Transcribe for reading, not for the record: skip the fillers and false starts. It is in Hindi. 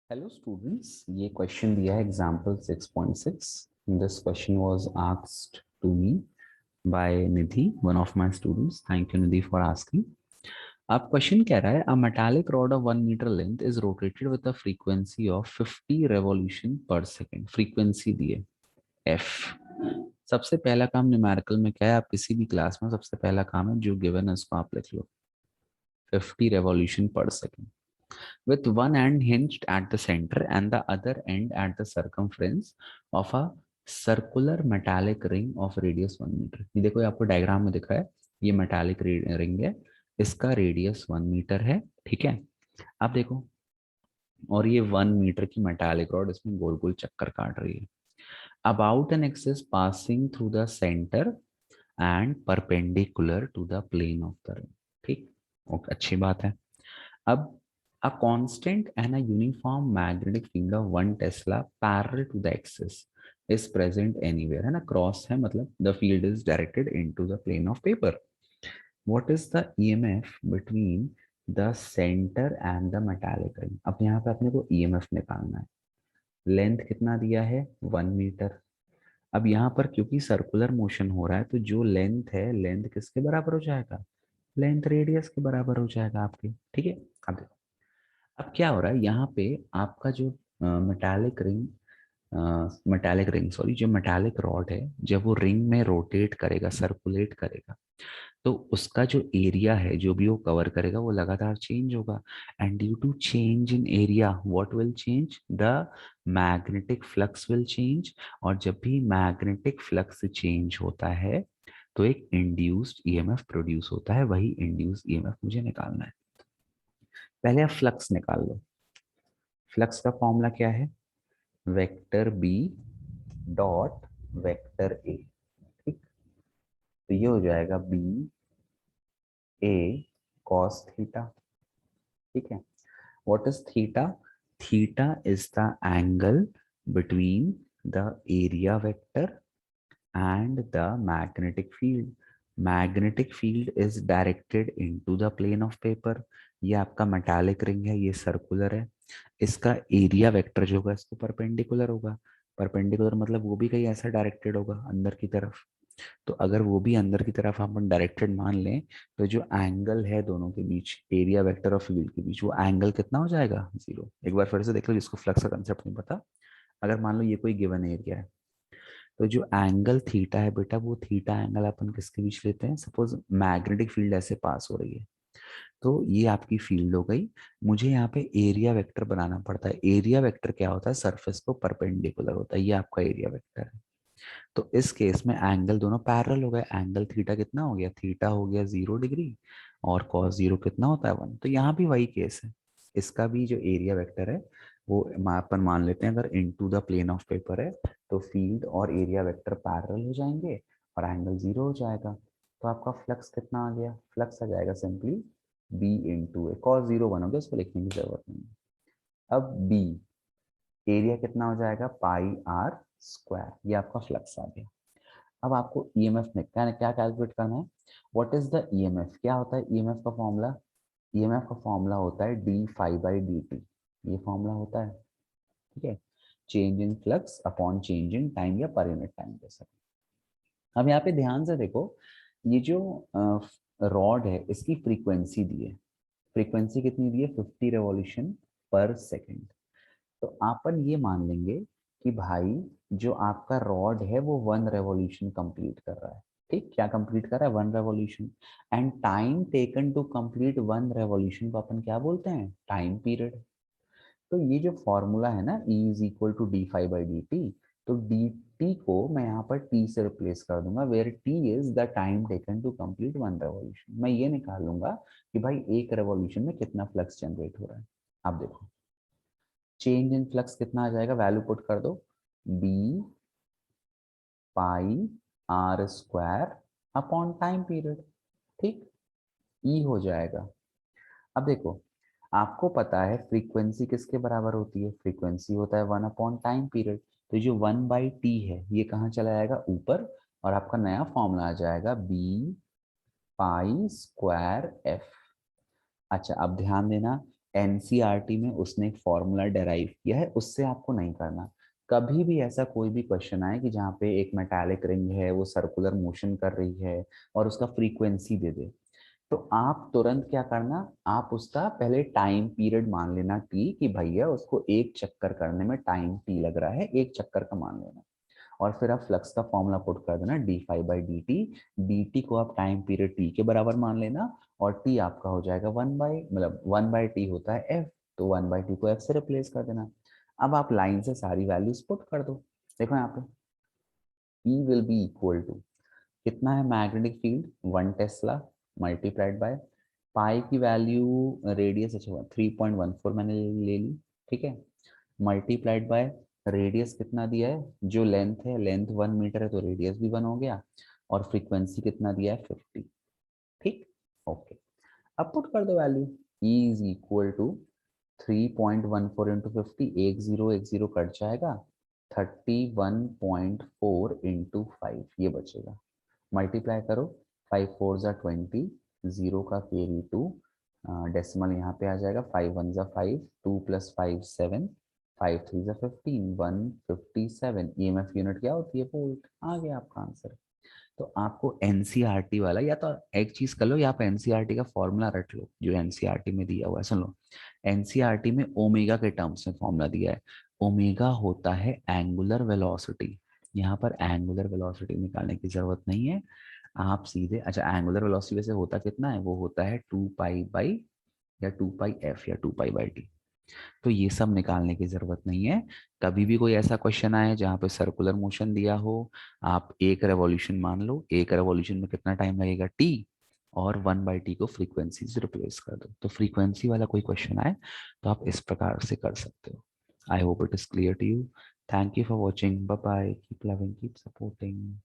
Hello students, ये क्वेश्चन दिया है example 6.6. This question was asked to me by Nidhi, one of my students. Thank you Nidhi for asking. अब क्वेश्चन कह रहा है a metallic rod of 1 meter length is rotated with a frequency of 50 revolution per second. Frequency दिए f. सबसे पहला काम न्यूमेरिकल में क्या है, आप किसी भी क्लास में सबसे पहला काम है जो गिवन है उसको आप लिख लो, 50 revolution per second. With one end hinged at the center and the other end at the circumference of a circular metallic ring of radius 1 meter. ये देखो, ये आपको डायग्राम में दिखा है, ये मेटालिक रिंग है, इसका रेडियस 1 मीटर है, ठीक है। अब देखो, और ये 1 मीटर की मेटालिक रॉड इसमें गोल गोल चक्कर काट रही है। About an axis passing through the centre and perpendicular to the plane of the ring, ठीक, ओके, अच्छी बात है। अब a constant and a uniform magnetic field of 1 Tesla parallel to the axis is present anywhere, है ना, क्रॉस है मतलब the field is directed into the plane of paper. What is the EMF between the center and the metallic ring? अब यहाँ पे अपने को EMF निकालना है। लेंथ कितना दिया है, 1 मीटर। अब यहाँ पर क्योंकि सर्कुलर मोशन हो रहा है तो जो लेंथ है, लेंथ किसके बराबर हो जाएगा, लेंथ रेडियस के बराबर हो जाएगा आपके, ठीक है। अब देखो, अब क्या हो रहा है यहाँ पे, आपका जो मेटालिक रिंग सॉरी, जो मेटालिक रॉड है, जब वो रिंग में रोटेट करेगा, सर्कुलेट करेगा, तो उसका जो एरिया है, जो भी वो कवर करेगा, वो लगातार चेंज होगा। And due to change in area what will change, the magnetic flux will change. और जब भी मैग्नेटिक फ्लक्स चेंज होता है तो एक इंड्यूस्ड ईएमएफ प्रोड्यूस होता है, वही इंड्यूस्ड ईएमएफ मुझे निकालना है। पहले आप फ्लक्स निकाल लो। फ्लक्स का फॉर्मूला क्या है, vector b dot vector a, ठीक। तो ये हो जाएगा बी ए कॉस थीटा, ठीक है। What is theta, theta is the angle between the area vector and the magnetic field. Magnetic field is directed into the plane of paper. ये आपका मेटालिक रिंग है, ये सर्कुलर है, इसका एरिया वेक्टर जो होगा इसको परपेंडिकुलर होगा। परपेंडिकुलर मतलब वो भी कहीं ऐसा डायरेक्टेड होगा अंदर की तरफ। तो अगर वो भी अंदर की तरफ अपन डायरेक्टेड मान लें तो जो एंगल है दोनों के बीच, एरिया वेक्टर और फील्ड के बीच, वो एंगल कितना हो जाएगा, 0। एक बार फिर से देख लो, जिसको फ्लक्स का कंसेप्ट नहीं पता, अगर मान लो ये कोई गिवन एरिया है, तो जो एंगल थीटा है बेटा, वो थीटा एंगल अपन किसके बीच लेते हैं, सपोज मैग्नेटिक फील्ड ऐसे पास हो रही है, तो ये आपकी फील्ड हो गई। मुझे यहाँ पे एरिया वेक्टर बनाना पड़ता है। एरिया वेक्टर क्या होता है, सरफेस को परपेंडिकुलर होता है, ये आपका एरिया वेक्टर है। तो इस केस में एंगल दोनों पैरेलल हो गए। एंगल थीटा कितना हो गया, थीटा हो गया 0 डिग्री, और कॉस 0 कितना होता है, 1। तो यहाँ भी वही केस है, इसका भी जो एरिया वेक्टर है वो अपन मान लेते हैं, अगर into the plane of paper है तो फील्ड और एरिया वेक्टर पैरेलल हो जाएंगे और एंगल 0 हो जाएगा। तो आपका फ्लक्स कितना आ गया, फ्लक्स आ जाएगा सिंपली बी इंटू ए, कॉस 0 1 हो गया, उसको लिखने की जरूरत नहीं है। अब बी एरिया कितना हो जाएगा, पाई आर स्क्वायर, ये आपका फ्लक्स आ गया। अब आपको ईएमएफ में क्या क्या कैलकुलेट करना है, व्हाट इज द ईएमएफ, क्या होता है ईएमएफ का फॉर्मूला, ईएमएफ का फॉर्मूला होता है d phi by d t, ये फॉर्मूला होता है, ठीक है। Change in flux upon change in time या पर यूनिट टाइम जैसा। अब यहाँ पे ध्यान से देखो, ये जो रॉड है इसकी फ्रीक्वेंसी दी है, फ्रीक्वेंसी कितनी दी है, 50 रेवोल्यूशन पर सेकेंड। तो अपन ये मान लेंगे कि भाई जो आपका रॉड है वो 1 रेवोल्यूशन कंप्लीट कर रहा है, ठीक, क्या कंप्लीट कर रहा है, 1 revolution. And time taken to complete 1 revolution को अपन क्या बोलते हैं, टाइम पीरियड। तो ये जो फॉर्मूला है ना, E is equal to d phi by d t, तो डी टी को मैं यहाँ पर टी से रिप्लेस कर दूंगा, where t is the time taken to complete 1 revolution. मैं ये निकाल लूंगा कि भाई एक रेवोल्यूशन में कितना फ्लक्स जनरेट हो रहा है। आप देखो, चेंज इन फ्लक्स कितना आ जाएगा, वैल्यू पुट कर दो, b pi r square upon time period, ठीक, ई हो जाएगा। अब देखो, आपको पता है फ्रीक्वेंसी किसके बराबर होती है, फ्रीक्वेंसी होता है 1/टाइम पीरियड। तो जो 1/t है ये कहाँ चला जाएगा, ऊपर, और आपका नया फॉर्मूला आ जाएगा बी पाई स्क्वायर एफ। अच्छा अब ध्यान देना, एनसीईआरटी में उसने एक फॉर्मूला डेराइव किया है, उससे आपको नहीं करना। कभी भी ऐसा कोई भी क्वेश्चन आए कि जहाँ पे एक मेटालिक रिंग है, वो सर्कुलर मोशन कर रही है और उसका फ्रीक्वेंसी दे दे, तो आप तुरंत क्या करना, आप उसका पहले टाइम पीरियड मान लेना टी, कि भैया उसको एक चक्कर करने में टाइम टी लग रहा है, एक चक्कर का मान लेना। और फिर आप फ्लक्स का फॉर्मूला पुट कर देना D five by d T. D t को आप टाइम पीरियड टी के बराबर मान लेना, और टी आपका हो जाएगा वन बाई, मतलब वन बाई टी होता है एफ, तो वन बाई टी को एफ से रिप्लेस कर देना। अब आप लाइन से सारी वैल्यूज पुट कर दो। देखो यहाँ पे ई विल बी इक्वल टू, कितना है magnetic field, 1 Tesla multiplied by pi की वैल्यू, रेडियस अच्छा 3.14 मैंने ले ली, ठीक है, मल्टीप्लाइड बाय रेडियस कितना दिया है, जो लेंथ है, लेंथ 1 मीटर है तो रेडियस भी 1 हो गया, और फ्रीक्वेंसी कितना दिया है 50। ठीक, ओके। अब पुट कर दो value, E is equal to 3.14 into 50, एक जीरो कट जाएगा, 31.4 इंटू 5 ये बचेगा, मल्टीप्लाई करो, 5 4 ज़ा 20, जीरो का कैरी 2, डेसिमल यहाँ पे आ जाएगा, 5 1 ज़ा 5, 2 + 5 7, 5 3 ज़ा 15, 157। ईएमएफ यूनिट क्या होती है, वोल्ट। आ गया आपका आंसर। तो आपको एनसीईआरटी वाला, या तो एक चीज कर लो, या आप एनसीईआरटी का फॉर्मूला रट लो जो एनसीईआरटी में दिया हुआ है। सुन लो, एनसीईआरटी में ओमेगा के टर्म्स में फॉर्मूला दिया है। ओमेगा होता है एंगुलर वेलोसिटी। यहाँ पर एंगुलर वेलोसिटी निकालने की जरूरत नहीं है, आप सीधे, अच्छा एंगुलर वेलोसिटी वैसे होता कितना है, वो होता है 2 पाई बाई, या 2 पाई एफ, या 2 पाई बाई टी। तो ये सब निकालने की जरूरत नहीं है। कभी भी कोई ऐसा क्वेश्चन आए जहाँ पे सर्कुलर मोशन दिया हो, आप एक रेवोल्यूशन मान लो, एक रेवोल्यूशन में कितना टाइम लगेगा टी, और 1/t को फ्रीक्वेंसी से रिप्लेस कर दो। तो फ्रीक्वेंसी वाला कोई क्वेश्चन आए तो आप इस प्रकार से कर सकते हो। I hope it is clear to you. Thank you for watching, bye bye, keep loving, keep supporting.